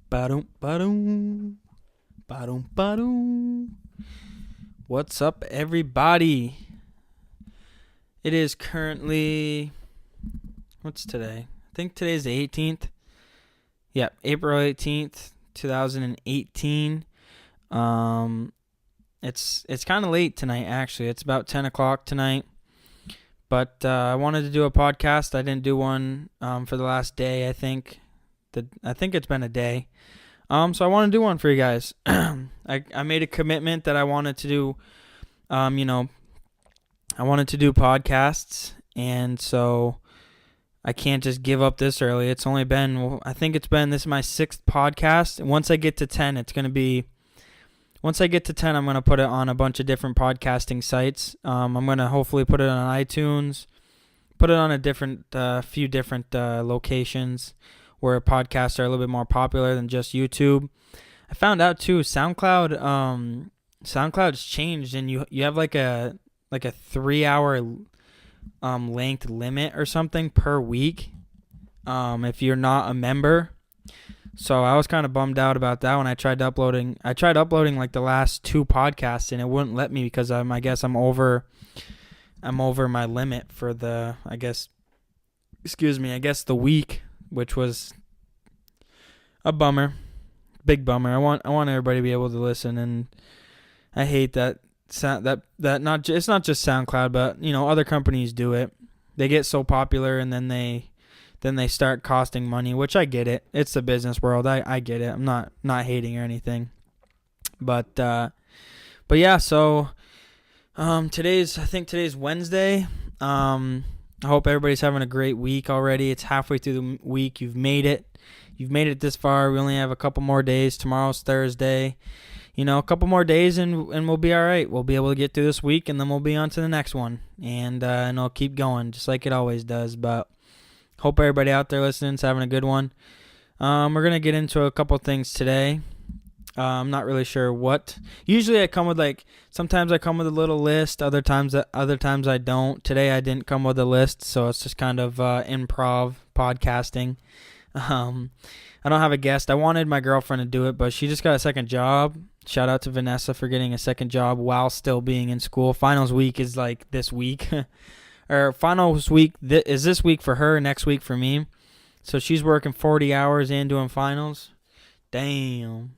Ba-dum, ba-dum, ba-dum, ba-dum. What's up, everybody? It is currently, what's today? I think today's the 18th. Yep, April 18th, 2018. It's kind of late tonight, actually. It's about 10 o'clock tonight. But I wanted to do a podcast. I didn't do one for the last day, I think. I think it's been a day. So I want to do one for you guys. I made a commitment that I wanted to do, I wanted to do podcasts, and so I can't just give up this early. It's only been, this is my 6th podcast. Once I get to 10, I'm going to put it on a bunch of different podcasting sites. I'm going to hopefully put it on iTunes, put it on a few different locations where podcasts are a little bit more popular than just YouTube. I found out too, SoundCloud's changed, and you have like a 3-hour length limit or something per week if you're not a member. So I was kind of bummed out about that when I tried uploading like the last 2 podcasts, and it wouldn't let me because I guess I'm over my limit for the the week, which was a bummer, big bummer. I want everybody to be able to listen, and I hate that it's not just SoundCloud, but other companies do it. They get so popular, and then they start costing money, which I get it. It's the business world. I get it. I'm not hating or anything, but yeah. So today's Wednesday. I hope everybody's having a great week already. It's halfway through the week. You've made it. You've made it this far. We only have a couple more days. Tomorrow's Thursday. A couple more days and we'll be all right. We'll be able to get through this week, and then we'll be on to the next one. And it'll keep going just like it always does. But hope everybody out there listening is having a good one. We're going to get into a couple things today. I'm not really sure what. Usually sometimes I come with a little list. Other times I don't. Today I didn't come with a list, so it's just kind of improv podcasting. I don't have a guest. I wanted my girlfriend to do it, but she just got a second job. Shout out to Vanessa for getting a second job while still being in school. Finals week is like this week. Or finals week is this week for her, next week for me. So she's working 40 hours and doing finals. Damn.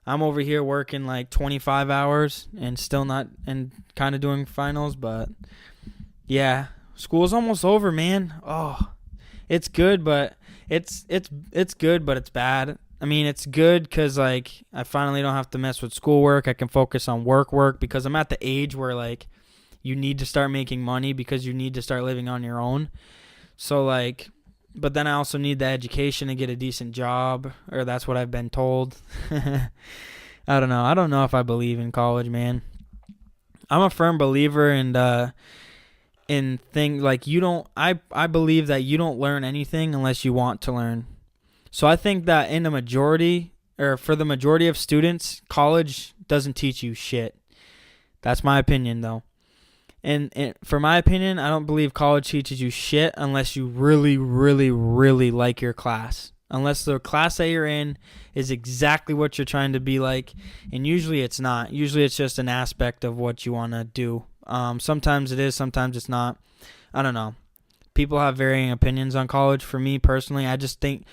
I'm over here working like 25 hours and still not, and kind of doing finals, but yeah, school's almost over, man. Oh, it's good, but it's good, but it's bad. I mean, it's good because I finally don't have to mess with schoolwork. I can focus on work because I'm at the age where you need to start making money because you need to start living on your own. So but then I also need the education to get a decent job, or that's what I've been told. I don't know. I don't know if I believe in college, man. I'm a firm believer in things I believe that you don't learn anything unless you want to learn. So I think that for the majority of students, college doesn't teach you shit. That's my opinion, though. And for my opinion, I don't believe college teaches you shit unless you really, really, really like your class. Unless the class that you're in is exactly what you're trying to be like. And usually it's not. Usually it's just an aspect of what you want to do. Sometimes it is, sometimes it's not. I don't know. People have varying opinions on college. For me personally, I just think,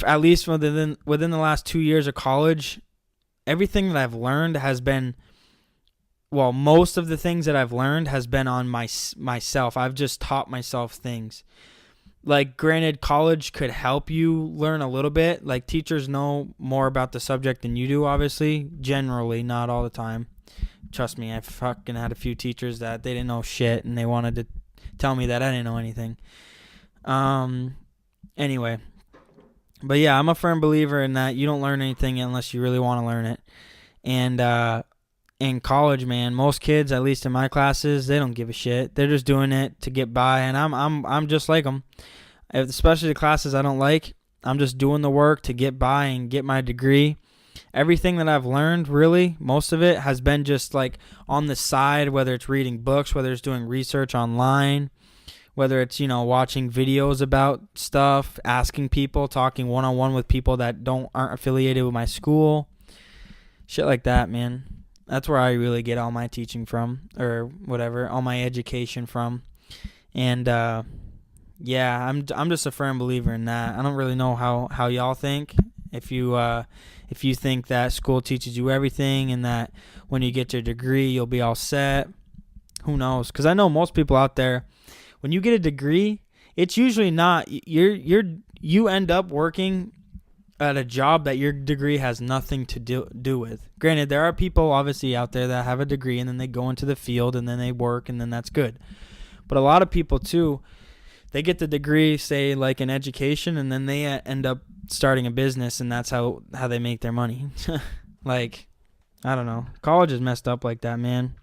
at least within the last 2 years of college, everything that I've learned has been... Well, most of the things that I've learned has been on myself. I've just taught myself things. Granted, college could help you learn a little bit. Teachers know more about the subject than you do, obviously. Generally, not all the time. Trust me, I fucking had a few teachers that they didn't know shit, and they wanted to tell me that I didn't know anything. Anyway. But yeah, I'm a firm believer in that you don't learn anything unless you really want to learn it. And, in college, man, most kids, at least in my classes, they don't give a shit. They're just doing it to get by, and I'm just like them. Especially the classes I don't like, I'm just doing the work to get by and get my degree. Everything that I've learned, really, most of it has been just on the side, whether it's reading books, whether it's doing research online, whether it's, watching videos about stuff, asking people, talking one-on-one with people that aren't affiliated with my school, shit like that, man. That's where I really get all my teaching from, or whatever, all my education from. And yeah, I'm just a firm believer in that. I don't really know how y'all think. If you think that school teaches you everything and that when you get your degree you'll be all set, who knows? Because I know most people out there, when you get a degree, it's usually not you end up working at a job that your degree has nothing to do with. Granted, there are people obviously out there that have a degree and then they go into the field and then they work and then that's good. But a lot of people too, they get the degree, say like in education, and then they end up starting a business, and that's how they make their money. Like, I don't know. College is messed up like that, man.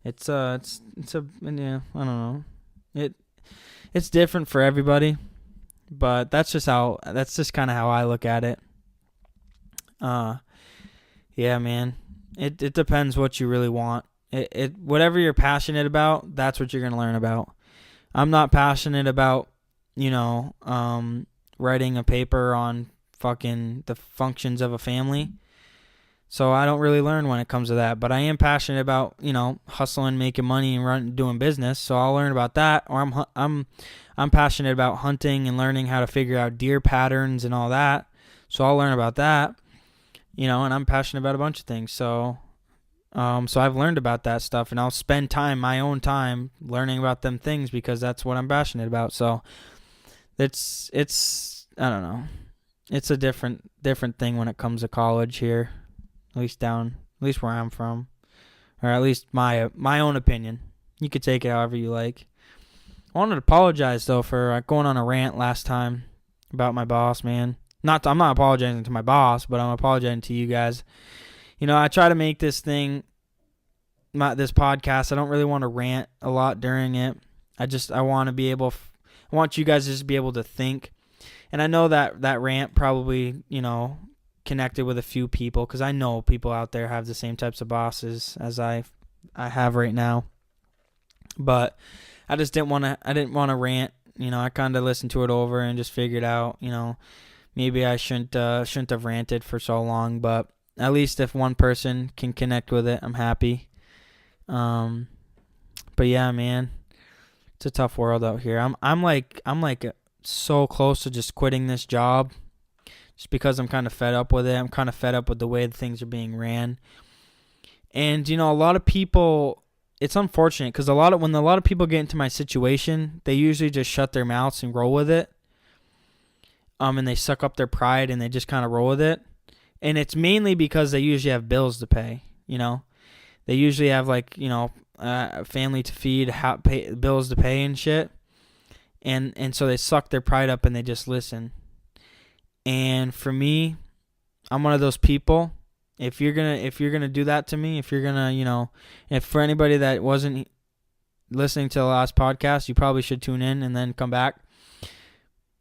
It's yeah, I don't know. It's different for everybody, but that's just kind of how I look at it. Yeah, man. It depends what you really want. Whatever you're passionate about, that's what you're going to learn about. I'm not passionate about, writing a paper on fucking the functions of a family. So I don't really learn when it comes to that, but I am passionate about, hustling, making money and doing business. So I'll learn about that. Or I'm passionate about hunting and learning how to figure out deer patterns and all that. So I'll learn about that, and I'm passionate about a bunch of things. So I've learned about that stuff, and I'll spend my own time learning about them things because that's what I'm passionate about. So it's I don't know. It's a different thing when it comes to college here, at least where I'm from, or at least my own opinion. You could take it however you like. I wanted to apologize though for going on a rant last time about my boss, man. I'm not apologizing to my boss, but I'm apologizing to you guys. I try to make this thing, this podcast, I don't really want to rant a lot during it. I want to be able, I want you guys to just be able to think. And I know that rant probably, connected with a few people, because I know people out there have the same types of bosses as I have right now. But I didn't want to rant. I kind of listened to it over and just figured out, maybe I shouldn't have ranted for so long, but at least if one person can connect with it, I'm happy. But yeah, man, it's a tough world out here. I'm like so close to just quitting this job, just because I'm kind of fed up with it. I'm kind of fed up with the way things are being ran. And a lot of people, it's unfortunate because when a lot of people get into my situation, they usually just shut their mouths and roll with it. And they suck up their pride and they just kind of roll with it. And it's mainly because they usually have bills to pay, They usually have family to feed, bills to pay and shit. And so they suck their pride up and they just listen. And for me, I'm one of those people. If you're gonna do that to me, if you're gonna, if for anybody that wasn't listening to the last podcast, you probably should tune in and then come back.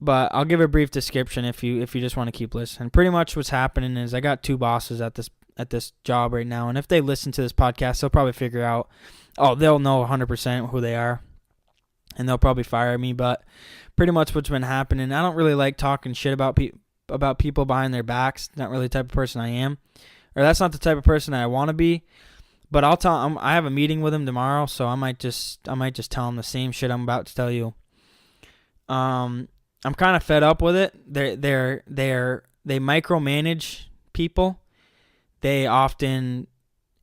But I'll give a brief description if you just want to keep listening. Pretty much what's happening is I got two bosses at this job right now, and if they listen to this podcast, they'll probably figure out, they'll know 100% who they are, and they'll probably fire me. But pretty much what's been happening, I don't really like talking shit about people behind their backs. Not really the type of person I am, or that's not the type of person that I want to be. But I'll tell them, I have a meeting with them tomorrow, so I might just tell them the same shit I'm about to tell you. I'm kind of fed up with it. They micromanage people. They often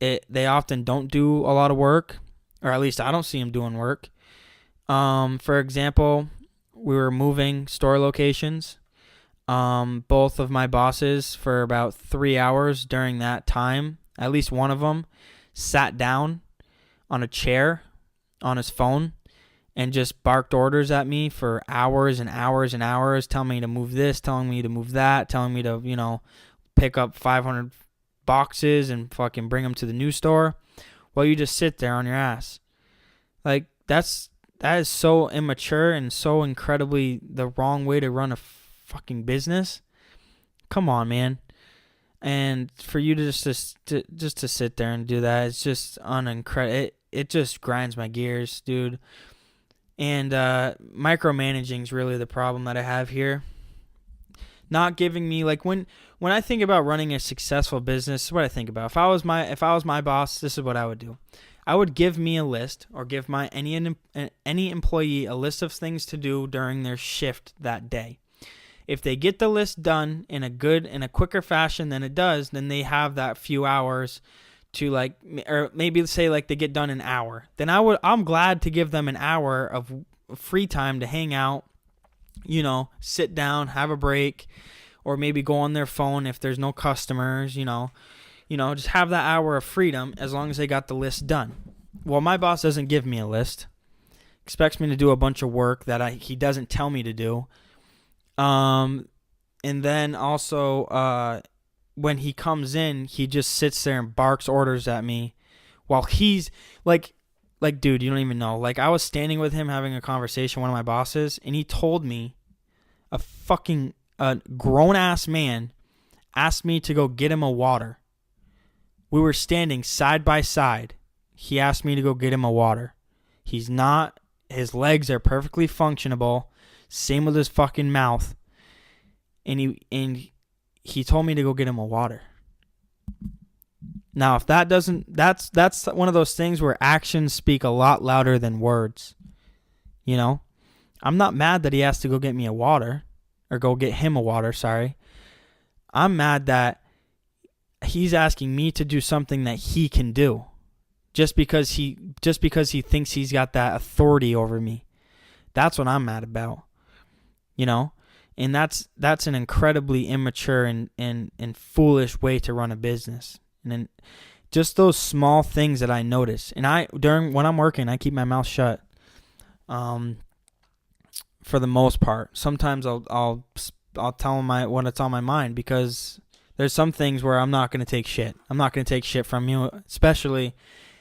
don't do a lot of work, or at least I don't see them doing work. For example, we were moving store locations. Both of my bosses, for about 3 hours during that time, at least one of them sat down on a chair on his phone and just barked orders at me for hours and hours and hours, telling me to move this, telling me to move that, telling me to, pick up 500 boxes and fucking bring them to the new store while you just sit there on your ass. Like, that is so immature and so incredibly the wrong way to run a fucking business. Come on, man. And for you to just to sit there and do that, it's just unincredible. It just grinds my gears, dude. And micromanaging is really the problem that I have here. Not giving me, like, when I think about running a successful business, this is what I think about. If I was my boss, this is what I would do. I would give me a list, or give any employee a list of things to do during their shift that day. If they get the list done in a quicker fashion than it does, then they have that few hours to, like, or maybe say like they get done an hour. Then I'm glad to give them an hour of free time to hang out, sit down, have a break, or maybe go on their phone if there's no customers, just have that hour of freedom as long as they got the list done. Well, my boss doesn't give me a list, expects me to do a bunch of work that he doesn't tell me to do. And then also, when he comes in, he just sits there and barks orders at me while he's like, dude, you don't even know. Like, I was standing with him having a conversation, one of my bosses, and he told me a grown-ass man asked me to go get him a water. We were standing side by side. He asked me to go get him a water. His legs are perfectly functionable. Same with his fucking mouth. And he told me to go get him a water. Now, if that doesn't, that's one of those things where actions speak a lot louder than words. I'm not mad that he asked to go get me a water, or go get him a water, sorry. I'm mad that he's asking me to do something that he can do just because he thinks he's got that authority over me. That's what I'm mad about. And that's an incredibly immature and foolish way to run a business. And then just those small things that I notice. And when I'm working, I keep my mouth shut. For the most part. Sometimes I'll tell them what's on my mind, because there's some things where I'm not going to take shit. I'm not going to take shit from you, especially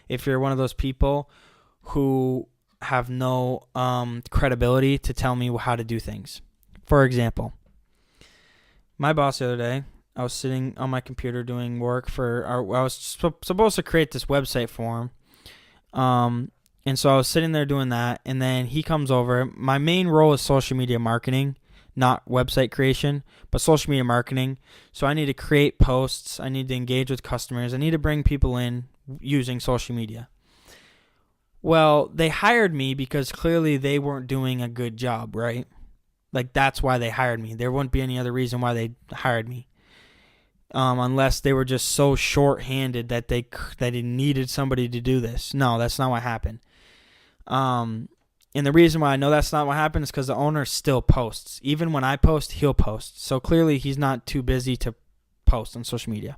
if you're one of those people who have no credibility to tell me how to do things. For example, my boss the other day, I was sitting on my computer doing work I was supposed to create this website for him. And so I was sitting there doing that, and then he comes over. My main role is social media marketing, not website creation, but social media marketing. So I need to create posts. I need to engage with customers. I need to bring people in using social media. Well, they hired me because clearly they weren't doing a good job, right? Like, that's why they hired me. There wouldn't be any other reason why they hired me. Unless they were just so short-handed that they needed somebody to do this. No, that's not what happened. And the reason why I know that's not what happened is because the owner still posts. Even when I post, he'll post. So clearly he's not too busy to post on social media.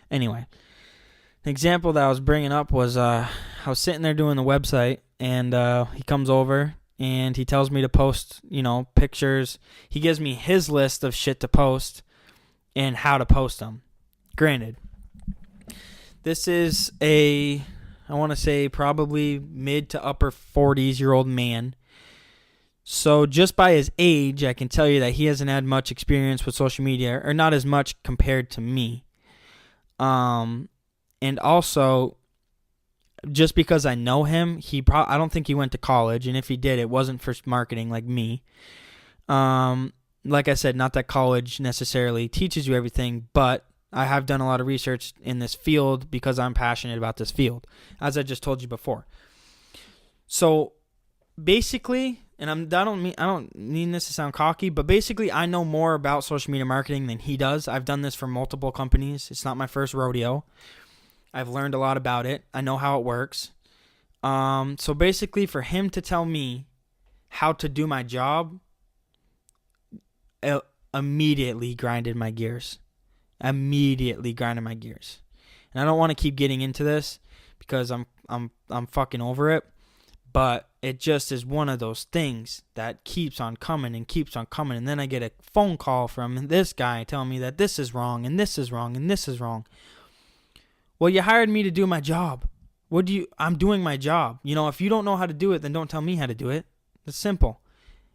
Anyway, the example that I was bringing up was I was sitting there doing the website, and he comes over and he tells me to post, pictures. He gives me his list of shit to post and how to post them. Granted, this is I want to say probably mid to upper 40s-year-old man. So just by his age, I can tell you that he hasn't had much experience with social media, or not as much compared to me. And also, just because I know him, I don't think he went to college, and if he did, it wasn't for marketing like me. Like I said, not that college necessarily teaches you everything, but I have done a lot of research in this field because I'm passionate about this field, as I just told you before. So basically, and I don't mean this to sound cocky, but basically I know more about social media marketing than he does. I've done this for multiple companies. It's not my first rodeo. I've learned a lot about it. I know how it works. So basically, for him to tell me how to do my job, immediately grinded my gears. And I don't want to keep getting into this because I'm fucking over it, but it just is one of those things that keeps on coming, and then I get a phone call from this guy telling me that this is wrong and this is wrong and this is wrong. Well, you hired me to do my job. I'm doing my job. If you don't know how to do it, then don't tell me how to do it. It's simple.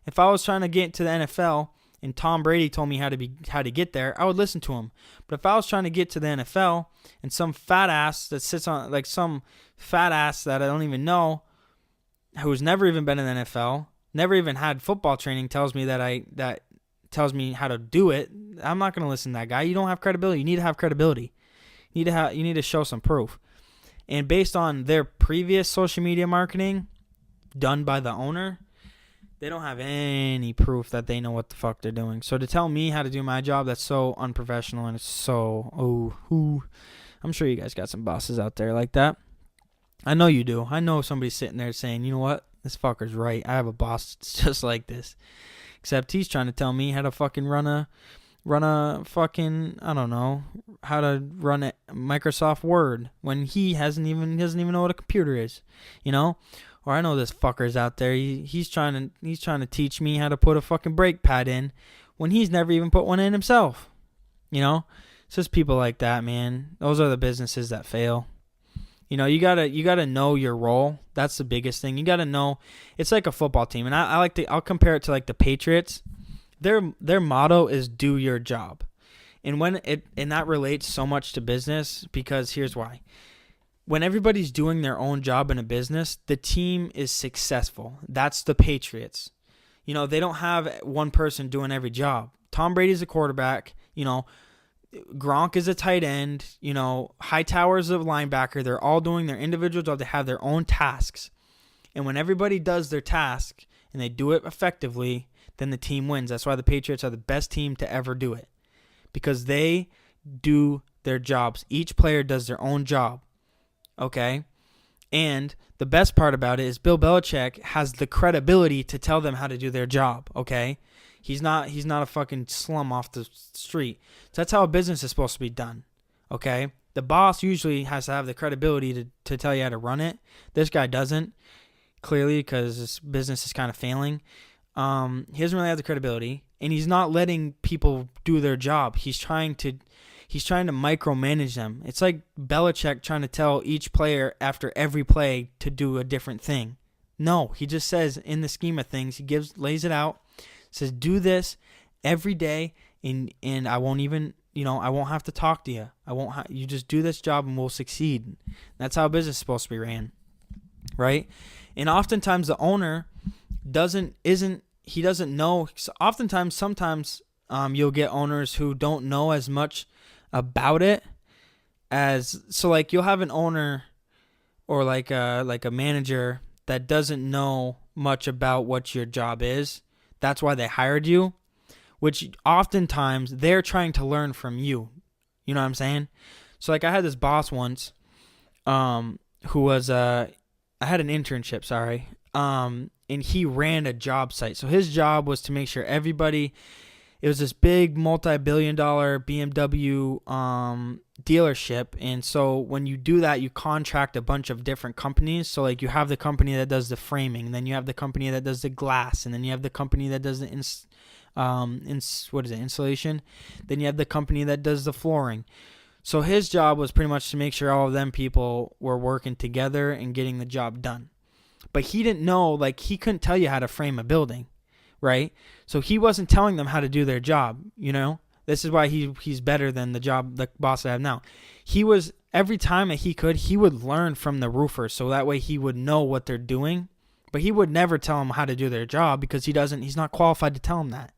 If I was trying to get to the NFL and Tom Brady told me how to get there, I would listen to him. But if I was trying to get to the NFL and some fat ass that sits on, like some fat ass that I don't even know, who's never even been in the NFL, never even had football training, tells me that tells me how to do it, I'm not going to listen to that guy. You don't have credibility. You need to have credibility. You need to show some proof. And based on their previous social media marketing done by the owner, they don't have any proof that they know what the fuck they're doing. So to tell me how to do my job, that's so unprofessional, and it's so, I'm sure you guys got some bosses out there like that. I know you do. I know somebody's sitting there saying, you know what? This fucker's right. I have a boss that's just like this. Except he's trying to tell me how to fucking run a fucking, I don't know, how to run a Microsoft Word when he doesn't even know what a computer is, you know? Or I know this fucker's out there. He's trying to teach me how to put a fucking brake pad in when he's never even put one in himself. You know? It's just people like that, man. Those are the businesses that fail. You know, you gotta know your role. That's the biggest thing. You gotta know. It's like a football team, and I'll compare it to like the Patriots. Their motto is do your job, and that relates so much to business, because here's why. When everybody's doing their own job in a business, the team is successful. That's the Patriots. You know, they don't have one person doing every job. Tom Brady's a quarterback. You know, Gronk is a tight end. You know, Hightower's a linebacker. They're all doing their individual job. They have their own tasks. And when everybody does their task and they do it effectively, then the team wins. That's why the Patriots are the best team to ever do it, because they do their jobs. Each player does their own job. Okay? And the best part about it is Bill Belichick has the credibility to tell them how to do their job. Okay? He's not a fucking slum off the street. So that's how a business is supposed to be done. Okay? The boss usually has to have the credibility to tell you how to run it. This guy doesn't, clearly, because his business is kind of failing. He doesn't really have the credibility, and he's not letting people do their job. He's trying to micromanage them. It's like Belichick trying to tell each player after every play to do a different thing. No, he just says, in the scheme of things, lays it out, says, do this every day, and I won't even, I won't have to talk to you. You just do this job and we'll succeed. That's how business is supposed to be ran, right? And oftentimes the owner doesn't know. Sometimes you'll get owners who don't know as much about it so like you'll have an owner or like a manager that doesn't know much about what your job is. That's why they hired you, which oftentimes they're trying to learn from you. You know what I'm saying? So like I had this boss once who was I had an internship, sorry. And he ran a job site. So his job was to make sure everybody, it was this big multi-billion-dollar BMW dealership. And so when you do that, you contract a bunch of different companies. So like you have the company that does the framing, and then you have the company that does the glass, and then you have the company that does the insulation. Then you have the company that does the flooring. So his job was pretty much to make sure all of them people were working together and getting the job done. But he didn't know, like he couldn't tell you how to frame a building, right? So he wasn't telling them how to do their job, you know? This is why he's better than the boss I have now. Every time that he would learn from the roofers, so that way he would know what they're doing. But he would never tell them how to do their job, because he's not qualified to tell them that.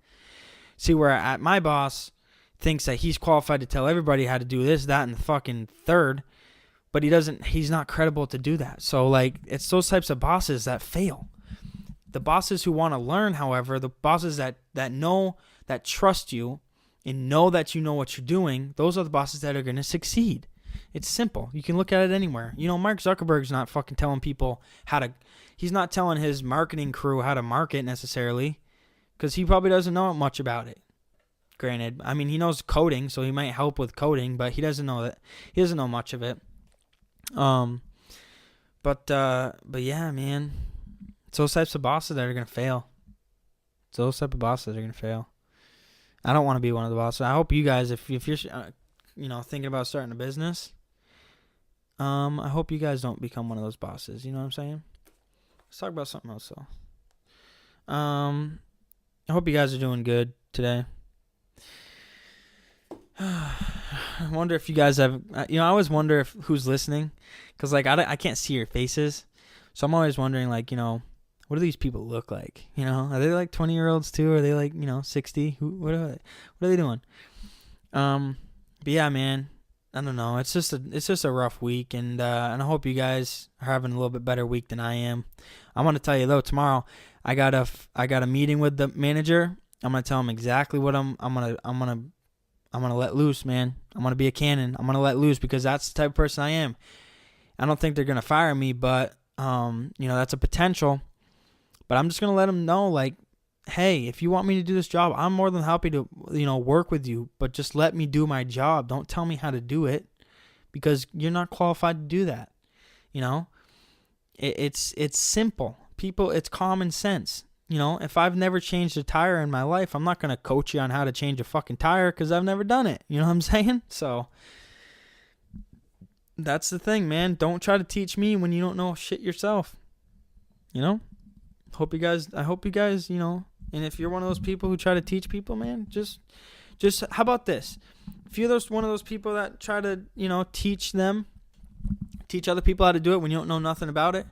See, where my boss thinks that he's qualified to tell everybody how to do this, that, and the fucking third, but he's not credible to do that. So like it's those types of bosses that fail. The bosses who want to learn, however, the bosses that know, that trust you and know that you know what you're doing, those are the bosses that are going to succeed. It's simple. You can look at it anywhere. You know, Mark Zuckerberg's not fucking telling people he's not telling his marketing crew how to market necessarily, because he probably doesn't know much about it. Granted, I mean, he knows coding, so he might help with coding, but he doesn't know much of it. But yeah, man, it's those types of bosses that are gonna fail. It's those type of bosses that are gonna fail. I don't want to be one of the bosses. I hope you guys, if you're, thinking about starting a business, I hope you guys don't become one of those bosses. You know what I'm saying? Let's talk about something else though. I hope you guys are doing good today. I wonder if you guys have, I always wonder who's listening, because like I can't see your faces, So I'm always wondering, like, what do these people look like? Are they like 20-year-olds too? Are they like 60? What are they doing? But yeah, man, I don't know. It's just a rough week, and I hope you guys are having a little bit better week than I am. I'm gonna tell you though, tomorrow I got a meeting with the manager. I'm gonna tell him exactly what I'm gonna let loose, man. I'm gonna be a cannon. I'm gonna let loose because that's the type of person I am. I don't think they're gonna fire me, but that's a potential. But I'm just gonna let them know, like, hey, if you want me to do this job, I'm more than happy to work with you. But just let me do my job. Don't tell me how to do it, because you're not qualified to do that. It's simple. People, it's common sense. If I've never changed a tire in my life, I'm not going to coach you on how to change a fucking tire because I've never done it. You know what I'm saying? So that's the thing, man. Don't try to teach me when you don't know shit yourself. I hope you guys, and if you're one of those people who try to teach people, man, just how about this? If you're one of those people that try to, teach other people how to do it when you don't know nothing about it,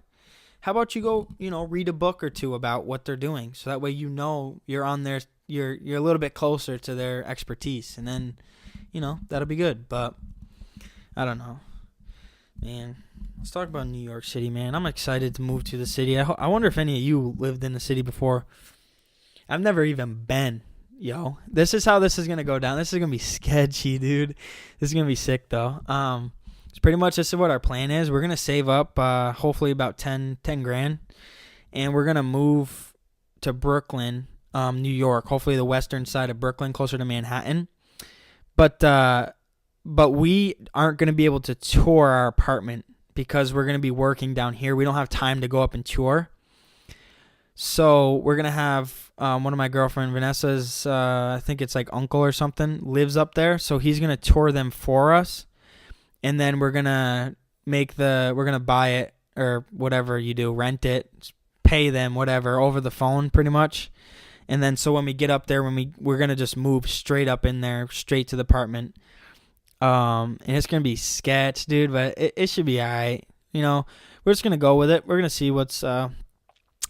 how about you go, read a book or two about what they're doing, so that way you're on their, you're a little bit closer to their expertise, and then, that'll be good. But I don't know, man. Let's talk about New York City, man. I'm excited to move to the city. I wonder if any of you lived in the city before. I've never even been. This is how this is gonna go down. This is gonna be sketchy, dude. This is gonna be sick though. It's pretty much, this is what our plan is. We're gonna save up hopefully about 10 grand, and we're gonna move to Brooklyn, New York. Hopefully the western side of Brooklyn, closer to Manhattan. But we aren't gonna be able to tour our apartment because we're gonna be working down here. We don't have time to go up and tour. So we're going to have one of my girlfriend, Vanessa's, I think it's like uncle or something, lives up there. So he's going to tour them for us. And then we're going to buy it, or whatever you do, rent it, pay them, whatever, over the phone pretty much. And then so when we get up there, we're going to just move straight up in there, straight to the apartment. And it's going to be sketch, dude, but it should be all right. We're just going to go with it. We're going to see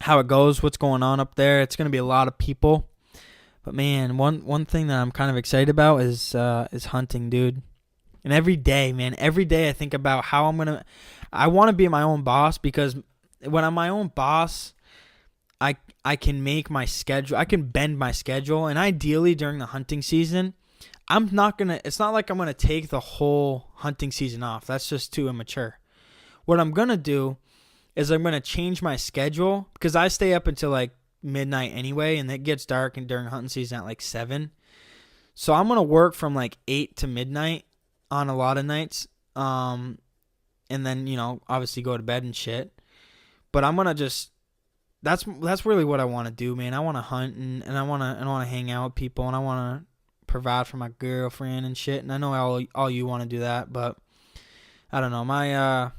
how it goes, what's going on up there. It's going to be a lot of people. But man, one thing that I'm kind of excited about is hunting, dude. And every day I think about how I want to be my own boss, because when I'm my own boss, I can make my schedule, I can bend my schedule, and ideally during the hunting season, it's not like I'm going to take the whole hunting season off. That's just too immature. What I'm going to do is I'm going to change my schedule, because I stay up until like midnight anyway, and it gets dark and during hunting season at like 7. So I'm going to work from like 8 to midnight on a lot of nights. And then, obviously go to bed and shit. But I'm going to that's really what I want to do, man. I want to hunt and I want to hang out with people, and I want to provide for my girlfriend and shit. And I know all you want to do that, but I don't know. My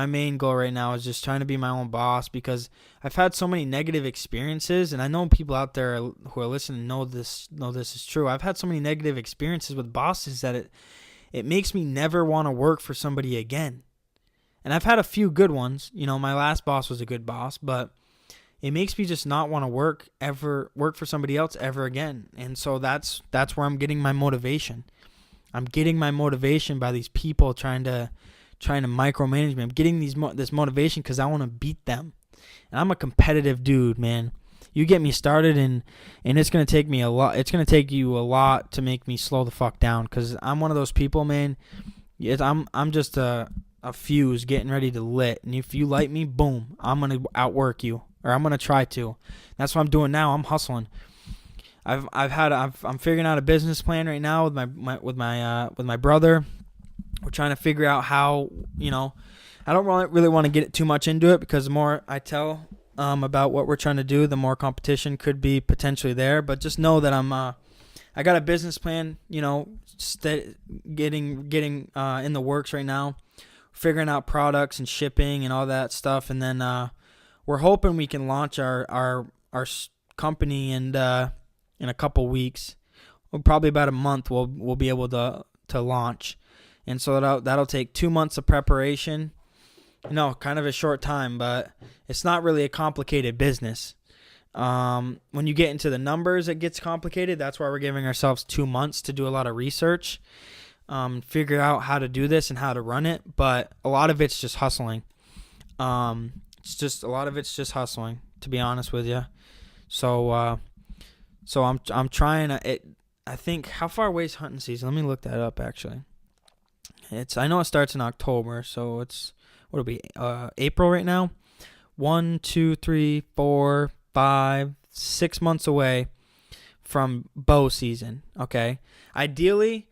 main goal right now is just trying to be my own boss, because I've had so many negative experiences, and I know people out there who are listening know this is true. I've had so many negative experiences with bosses that it makes me never want to work for somebody again. And I've had a few good ones. My last boss was a good boss, but it makes me just not want to work for somebody else ever again. And so that's where I'm getting my motivation. I'm getting my motivation by these people trying to micromanage me. I'm getting this motivation because I want to beat them. And I'm a competitive dude, man. You get me started, and it's going to take me a lot. It's going to take you a lot to make me slow the fuck down, because I'm one of those people, man. I'm just a fuse getting ready to lit. And if you light me, boom, I'm going to outwork you, or I'm going to try to. That's what I'm doing now. I'm hustling. I'm figuring out a business plan right now with my brother. We're trying to figure out how, I don't really want to get too much into it, because the more I tell about what we're trying to do, the more competition could be potentially there. But just know that I got a business plan, getting in the works right now, figuring out products and shipping and all that stuff. And then we're hoping we can launch our company in a couple weeks. Well, probably about a month we'll be able to launch. And so that'll take 2 months of preparation. No, kind of a short time, but it's not really a complicated business. When you get into the numbers, it gets complicated. That's why we're giving ourselves 2 months to do a lot of research, figure out how to do this and how to run it. But a lot of it's just hustling. A lot of it's just hustling, to be honest with you. So I'm trying to. I think, how far away is hunting season? Let me look that up. Actually, I know it starts in October, so it's what'll be April right now. 1, 2, 3, 4, 5, 6 months away from bow season. Okay, ideally,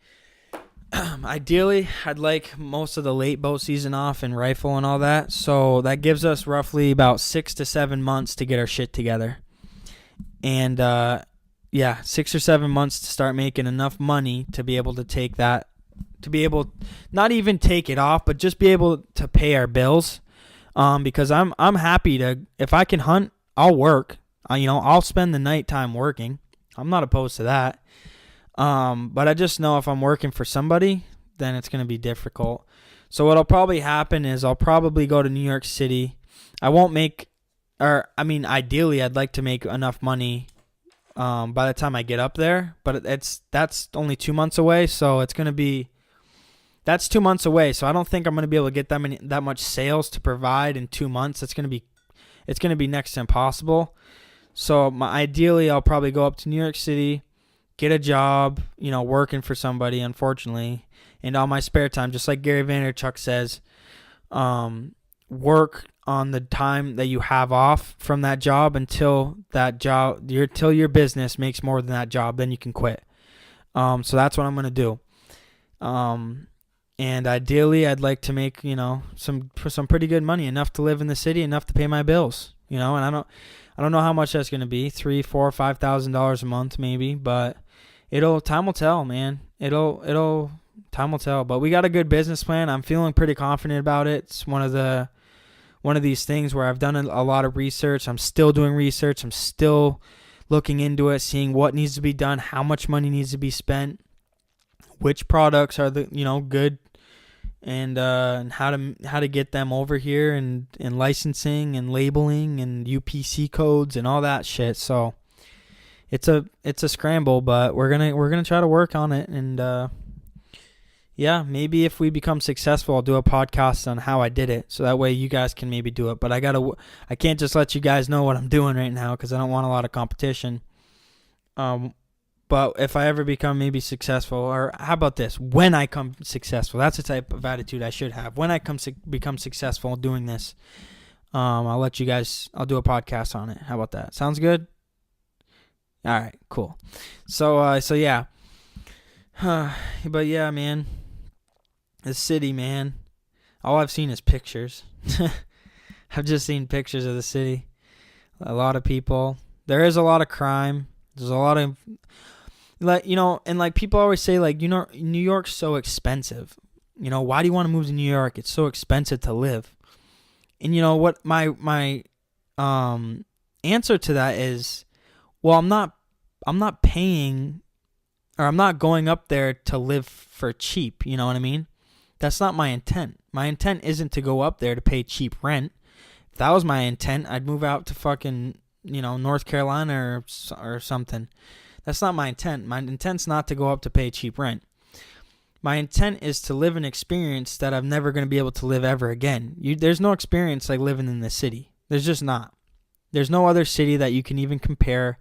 I'd like most of the late bow season off and rifle and all that. So that gives us roughly about 6 to 7 months to get our shit together. And 6 or 7 months to start making enough money to be able to take that, to be able not even take it off, but just be able to pay our bills. Because I'm happy to, if I can hunt, I'll work. I'll spend the nighttime working. I'm not opposed to that. But I just know if I'm working for somebody, then it's going to be difficult. So what'll probably happen is I'll probably go to New York City. I won't make, ideally I'd like to make enough money by the time I get up there, but that's only 2 months away, so that's 2 months away. So I don't think I'm going to be able to get that much sales to provide in 2 months. It's going to be next to impossible. So ideally I'll probably go up to New York City, get a job, working for somebody, unfortunately, and all my spare time, just like Gary Vaynerchuk says, work on the time that you have off from that job until your business makes more than that job, then you can quit. So that's what I'm going to do. And ideally I'd like to make, some pretty good money, enough to live in the city, enough to pay my bills, and I don't know how much that's going to be, $3,000, $4,000, $5,000 a month maybe, but time will tell, man. Time will tell, but we got a good business plan. I'm feeling pretty confident about it. It's one of these things where I've done a lot of research. I'm still doing research. I'm still looking into it, seeing what needs to be done, how much money needs to be spent, which products are the good, and how to get them over here, and licensing and labeling and UPC codes and all that shit. So it's a scramble, but we're gonna try to work on it, and maybe if we become successful, I'll do a podcast on how I did it, so that way you guys can maybe do it. But I can't just let you guys know what I'm doing right now because I don't want a lot of competition. But if I ever become maybe successful, or how about this? When I come successful, that's the type of attitude I should have. When I become successful doing this, I'll let you guys, I'll do a podcast on it. How about that? Sounds good? All right, cool. So yeah. But yeah, man. The city, man. All I've seen is pictures. I've just seen pictures of the city. A lot of people. There is a lot of crime. There's a lot of, and people always say, New York's so expensive. Why do you want to move to New York? It's so expensive to live. And what my answer to that is, well, I'm not paying, or I'm not going up there to live for cheap. You know what I mean? That's not my intent. My intent isn't to go up there to pay cheap rent. If that was my intent, I'd move out to fucking, North Carolina or something. That's not my intent. My intent's not to go up to pay cheap rent. My intent is to live an experience that I'm never going to be able to live ever again. There's no experience like living in the city. There's just not. There's no other city that you can even compare,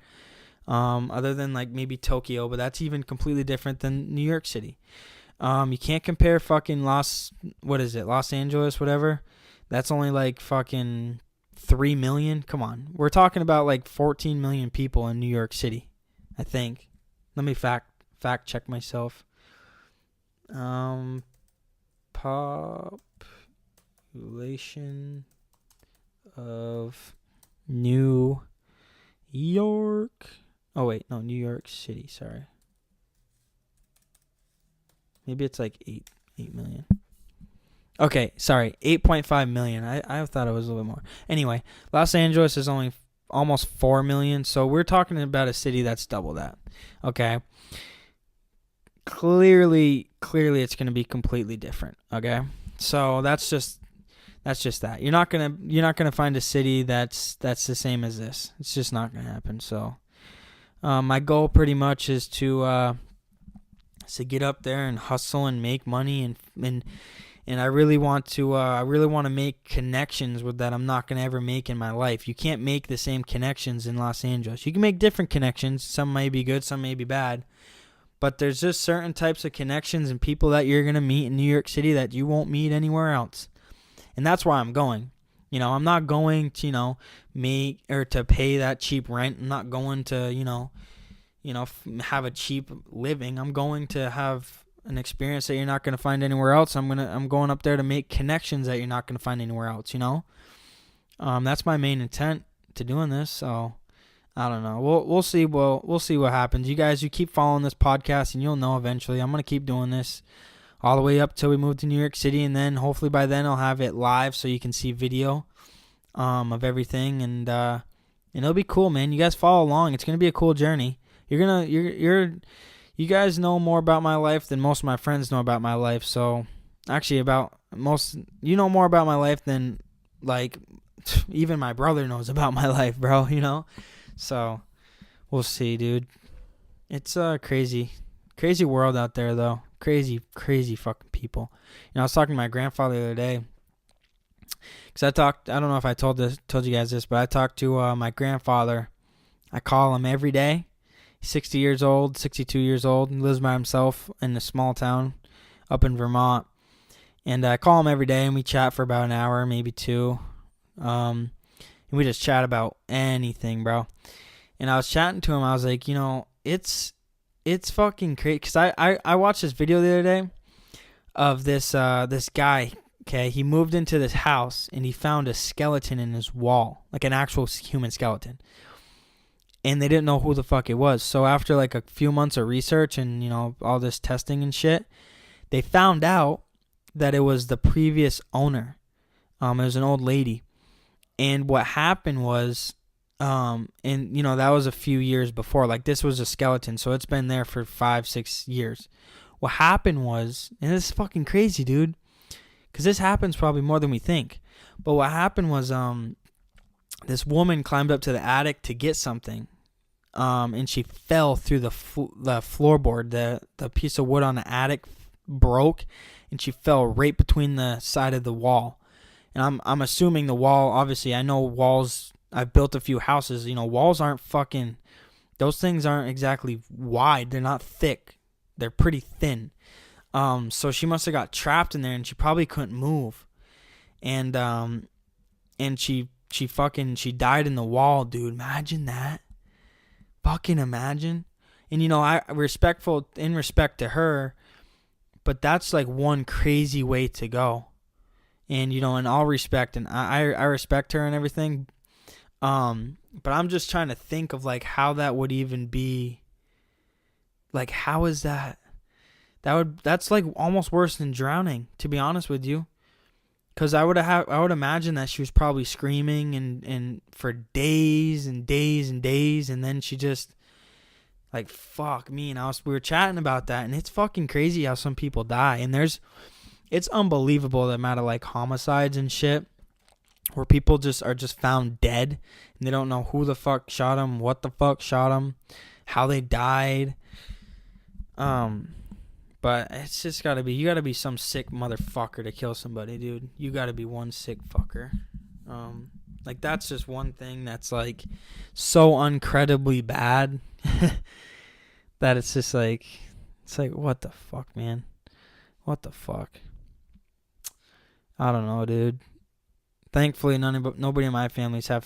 other than maybe Tokyo, but that's even completely different than New York City. You can't compare fucking Los Angeles, whatever. That's only fucking 3 million. Come on. We're talking about 14 million people in New York City, I think. Let me fact check myself. Population of New York. Oh wait, no, New York City, sorry. Maybe it's 8 million. Okay, sorry, 8.5 million. I thought it was a little bit more. Anyway, Los Angeles is only almost 4 million, so we're talking about a city that's double that. Okay? Clearly it's going to be completely different, okay? So that's That's just that. You're not gonna find a city that's the same as this. It's just not gonna happen. So, my goal pretty much is to get up there and hustle and make money and I really want to make connections with that I'm not gonna ever make in my life. You can't make the same connections in Los Angeles. You can make different connections. Some may be good, some may be bad. But there's just certain types of connections and people that you're gonna meet in New York City that you won't meet anywhere else. And that's why I'm going. I'm not going to, make or to pay that cheap rent. I'm not going to, have a cheap living. I'm going to have an experience that you're not going to find anywhere else. I'm going up there to make connections that you're not going to find anywhere else, That's my main intent to doing this. So I don't know. We'll see. We'll see what happens. You guys, you keep following this podcast and you'll know eventually. I'm going to keep doing this all the way up till we move to New York City, and then hopefully by then I'll have it live so you can see video of everything, and it'll be cool, man. You guys follow along. It's gonna be a cool journey. You guys know more about my life than most of my friends know about my life. So actually, you know more about my life than like even my brother knows about my life, bro. So we'll see, dude. It's crazy world out there, though. Crazy fucking people. I was talking to my grandfather the other day. Because I don't know if I told you guys this, but I talked to my grandfather. I call him every day. He's 60 years old, 62 years old. He lives by himself in a small town up in Vermont. And I call him every day, and we chat for about an hour, maybe two. And we just chat about anything, bro. And I was chatting to him. I was like, it's fucking crazy, because I watched this video the other day of this guy. Okay, he moved into this house and he found a skeleton in his wall, like an actual human skeleton, and they didn't know who the fuck it was. So after like a few months of research and all this testing and shit, they found out that it was the previous owner. It was an old lady, and what happened was, and that was a few years before. Like, this was a skeleton, so it's been there for 5-6 years. What happened was, and this is fucking crazy, dude, because this happens probably more than we think. But what happened was, this woman climbed up to the attic to get something, and she fell through the floorboard. The piece of wood on the attic broke, and she fell right between the side of the wall. And I'm assuming the wall. Obviously, I know walls. I've built a few houses. Walls aren't fucking. Those things aren't exactly wide. They're not thick. They're pretty thin. So she must have got trapped in there, and she probably couldn't move. And she died in the wall, dude. Imagine that. Fucking imagine. And in respect to her, but that's like one crazy way to go. And in all respect, and I respect her and everything. But I'm just trying to think of like how that would even be. Like, how is that? That's like almost worse than drowning, to be honest with you. Cause I would imagine that she was probably screaming and for days and days and days, and then she just like, fuck me. And we were chatting about that, and it's fucking crazy how some people die. And it's unbelievable the amount of like homicides and shit where people are just found dead and they don't know who the fuck shot them, what the fuck shot them, how they died. But it's just you gotta be some sick motherfucker to kill somebody, dude. You gotta be one sick fucker. Like, that's just one thing that's like so uncredibly bad that it's just like, what the fuck, man? What the fuck? I don't know, dude. Thankfully, nobody in my families has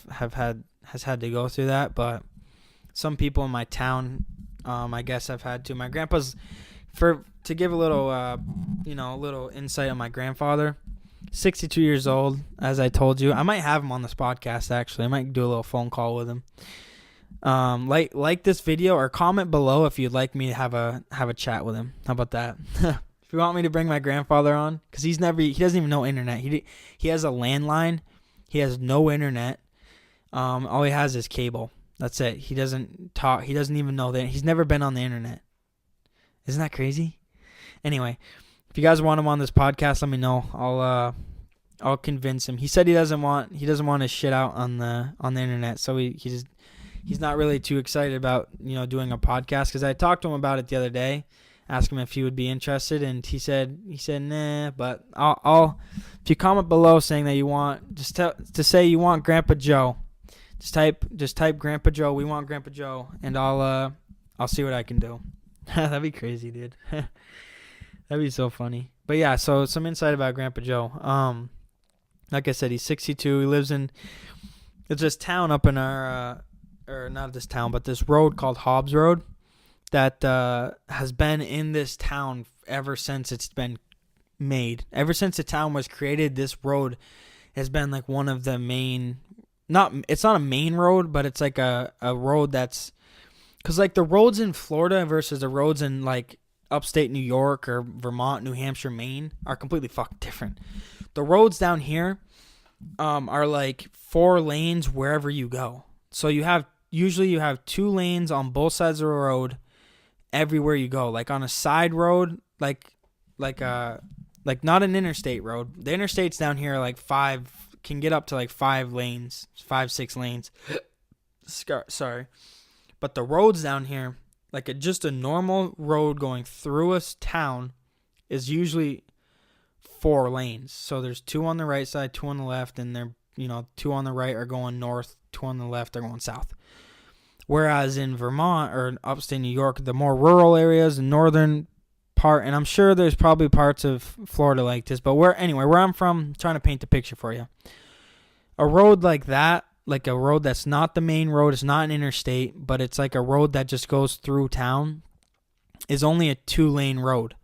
had to go through that, but some people in my town, I guess, have had to. My grandpa's, to give a little, little insight on my grandfather, 62 years old, as I told you. I might have him on this podcast, actually. I might do a little phone call with him. Like this video or comment below if you'd like me to have a chat with him. How about that? If you want me to bring my grandfather on, because he doesn't even know internet. He has a landline. He has no internet. All he has is cable. That's it. He doesn't talk. He doesn't even know that. He's never been on the internet. Isn't that crazy? Anyway, if you guys want him on this podcast, let me know. I'll convince him. He said he doesn't want his shit out on the internet, so he's not really too excited about doing a podcast. Because I talked to him about it the other day, asked him if he would be interested, and he said nah. But I'll if you comment below saying that you want to say you want Grandpa Joe, just type Grandpa Joe. We want Grandpa Joe, and I'll see what I can do. That'd be crazy, dude. That'd be so funny. But yeah, so some insight about Grandpa Joe. Like I said, he's 62. He lives in this town up in our or not this town, but this road called Hobbs Road that has been in this town ever since it's been made. Ever since the town was created, this road has been like one of the main. It's not a main road, but it's like a road that's because like the roads in Florida versus the roads in like upstate New York or Vermont, New Hampshire, Maine are completely fucking different. The roads down here are like 4 lanes wherever you go. So you have 2 lanes on both sides of the road everywhere you go. Like on a side road, like not an interstate road. The interstates down here are like 5 can get up to like 5 lanes, 5-6 lanes. Sorry. But the roads down here, like just a normal road going through a town is usually 4 lanes. So there's 2 on the right side, 2 on the left, and they're 2 on the right are going north, 2 on the left are going south. Whereas in Vermont or upstate New York, the more rural areas, the northern part, and I'm sure there's probably parts of Florida like this, but where I'm from, I'm trying to paint the picture for you. A road like that, like a road that's not the main road, it's not an interstate, but it's like a road that just goes through town, is only a 2-lane road.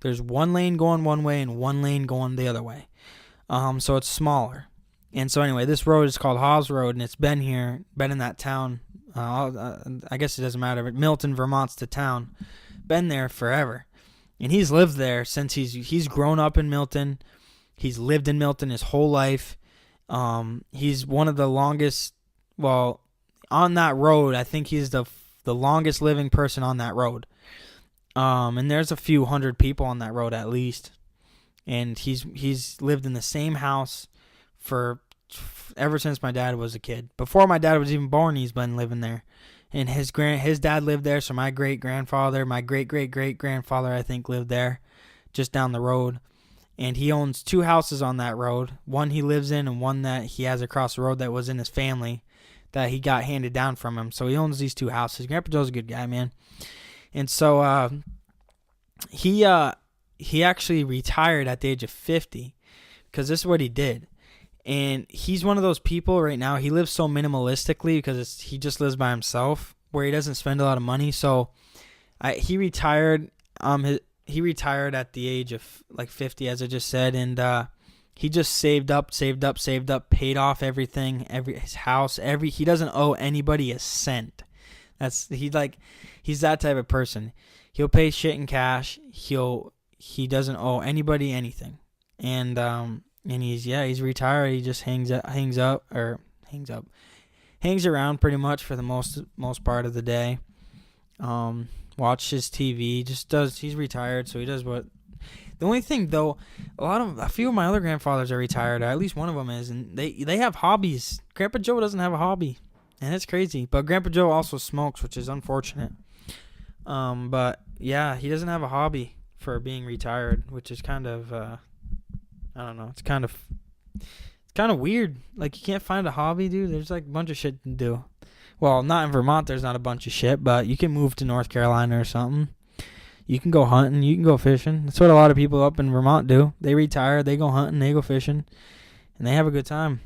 There's 1 lane going one way and 1 lane going the other way. So it's smaller. And so anyway, this road is called Hobbs Road, and it's been in that town. I guess it doesn't matter, but Milton, Vermont's the town. Been there forever. And he's lived there since he's grown up in Milton. He's lived in Milton his whole life. He's one of the longest, on that road, I think he's the longest living person on that road. And there's a few hundred people on that road at least. And he's lived in the same house ever since my dad was a kid. Before my dad was even born, he's been living there. And his dad lived there, so my great-grandfather, my great-great-great-grandfather, I think, lived there just down the road. And he owns 2 houses on that road. One he lives in and one that he has across the road that was in his family that he got handed down from him. So he owns these 2 houses. Grandpa Joe's a good guy, man. And so he actually retired at the age of 50 because this is what he did. And he's one of those people right now, he lives so minimalistically because he just lives by himself where he doesn't spend a lot of money. So he retired at the age of like 50, as I just said, and he just saved up, paid off everything, his house, he doesn't owe anybody a cent. He's that type of person. He'll pay shit in cash. He doesn't owe anybody anything. And he's retired. He just hangs around pretty much for the most part of the day. Watches TV, he's retired, so he does what. The only thing though, a few of my other grandfathers are retired, or at least one of them is, and they have hobbies. Grandpa Joe doesn't have a hobby, and it's crazy. But Grandpa Joe also smokes, which is unfortunate. But yeah, he doesn't have a hobby for being retired, which is kind of I don't know. It's kind of weird. Like, you can't find a hobby, dude. There's like a bunch of shit to do. Well, not in Vermont. There's not a bunch of shit, but you can move to North Carolina or something. You can go hunting. You can go fishing. That's what a lot of people up in Vermont do. They retire. They go hunting. They go fishing, and they have a good time.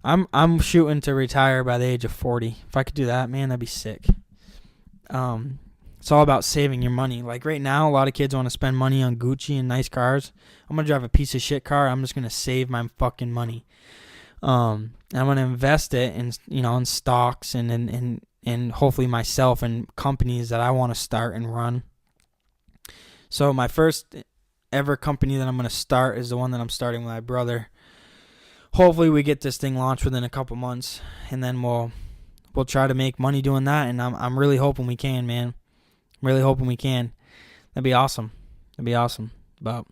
I'm shooting to retire by the age of 40. If I could do that, man, that'd be sick. It's all about saving your money. Like right now, a lot of kids want to spend money on Gucci and nice cars. I'm going to drive a piece of shit car. I'm just going to save my fucking money. I'm going to invest it in stocks and hopefully myself and companies that I want to start and run. So my first ever company that I'm going to start is the one that I'm starting with my brother. Hopefully we get this thing launched within a couple months, and then we'll try to make money doing that. And I'm really hoping we can, man. Really hoping we can. That'd be awesome. But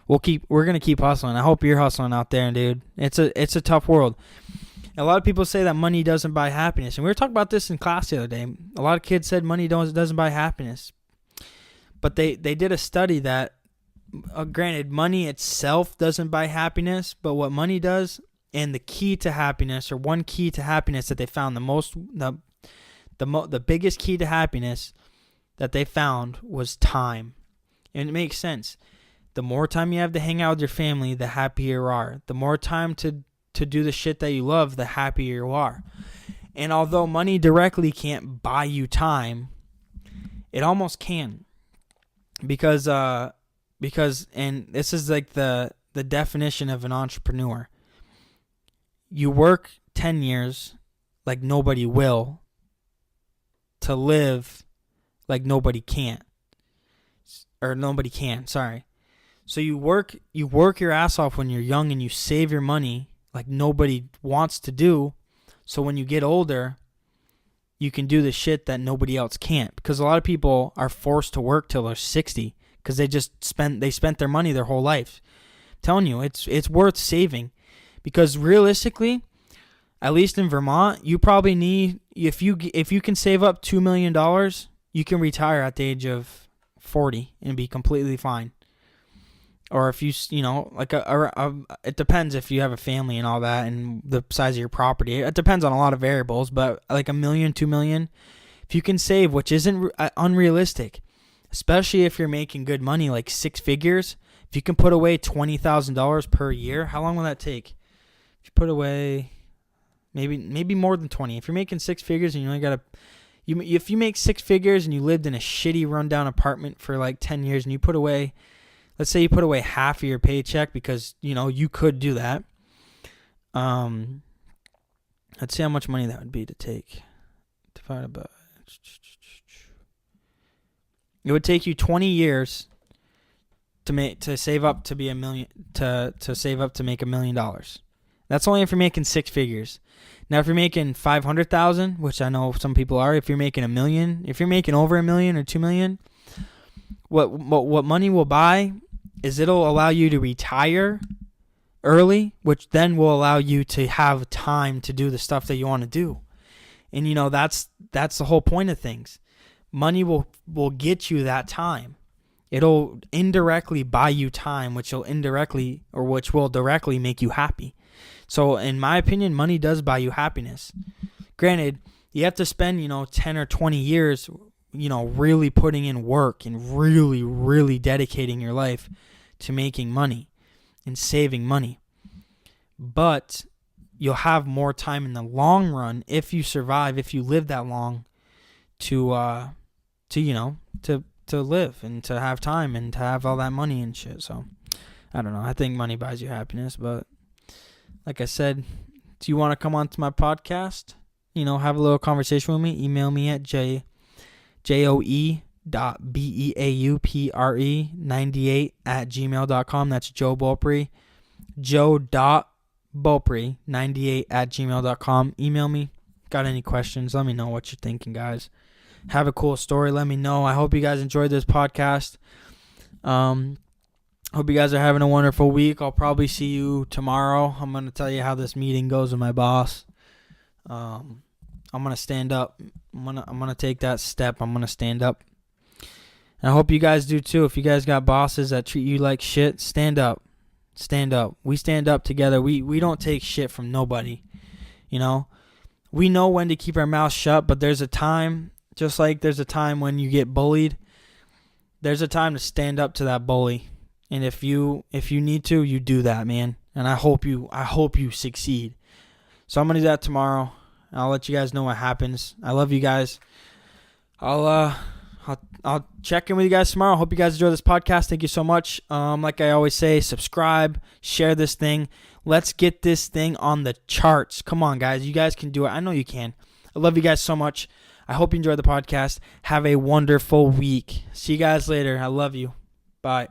we're gonna keep hustling. I hope you're hustling out there, dude. It's a tough world. A lot of people say that money doesn't buy happiness, and we were talking about this in class the other day. A lot of kids said money doesn't buy happiness, but they did a study that, granted, money itself doesn't buy happiness, but what money does, and the key to happiness, or one key to happiness that they found, the biggest key to happiness that they found was time. And it makes sense. The more time you have to hang out with your family, the happier you are. The more time to do the shit that you love, the happier you are. And although money directly can't buy you time, it almost can. Because and this is like the definition of an entrepreneur. You work 10 years like nobody will to live like nobody can. Sorry. So you work your ass off when you're young, and you save your money like nobody wants to do. So when you get older, you can do the shit that nobody else can't. Because a lot of people are forced to work till they're 60 because they spent their money their whole life. I'm telling you, it's worth saving, because realistically, at least in Vermont, you probably need, if you can save up $2 million, you can retire at the age of 40 and be completely fine. Or if it depends if you have a family and all that, and the size of your property. It depends on a lot of variables, but like $1 million, $2 million, if you can save, which isn't unrealistic, especially if you're making good money, like 6 figures. If you can put away $20,000 per year, how long will that take? If you put away maybe more than 20. If you're making 6 figures and you only got if you make 6 figures and you lived in a shitty rundown apartment for like 10 years, and you put away, let's say you put away half of your paycheck, because you could do that. Let's see how much money that would be to take. Divided by, it would take you 20 years to save up to be $1 million, to save up to make $1 million. That's only if you're making 6 figures. Now, if you're making 500,000, which I know some people are, if you're making $1 million, if you're making over $1 million or $2 million, what money will buy is it'll allow you to retire early, which then will allow you to have time to do the stuff that you want to do. And that's the whole point of things. Money will get you that time. It'll indirectly buy you time, which will directly make you happy. So in my opinion, money does buy you happiness. Granted, you have to spend 10 or 20 years really putting in work and really, really dedicating your life to making money and saving money. But you'll have more time in the long run if you survive, if you live that long, to live and to have time and to have all that money and shit. So I don't know. I think money buys you happiness, but like I said, do you want to come on to my podcast? Have a little conversation with me. Email me at joe.beaupre98@gmail.com. That's Joe Beaupre. joe.beaupre98@gmail.com. Email me. Got any questions? Let me know what you're thinking, guys. Have a cool story. Let me know. I hope you guys enjoyed this podcast. Hope you guys are having a wonderful week. I'll probably see you tomorrow. I'm going to tell you how this meeting goes with my boss. I'm going to stand up. I'm going to take that step. I'm going to stand up. And I hope you guys do too. If you guys got bosses that treat you like shit, stand up. Stand up. We stand up together. We don't take shit from nobody. We know when to keep our mouth shut, but there's a time, just like there's a time when you get bullied, there's a time to stand up to that bully. And if you need to, you do that, man. And I hope you succeed. So I'm gonna do that tomorrow. I'll let you guys know what happens. I love you guys. I'll check in with you guys tomorrow. Hope you guys enjoy this podcast. Thank you so much. Like I always say, subscribe, share this thing. Let's get this thing on the charts. Come on, guys. You guys can do it. I know you can. I love you guys so much. I hope you enjoyed the podcast. Have a wonderful week. See you guys later. I love you. Bye.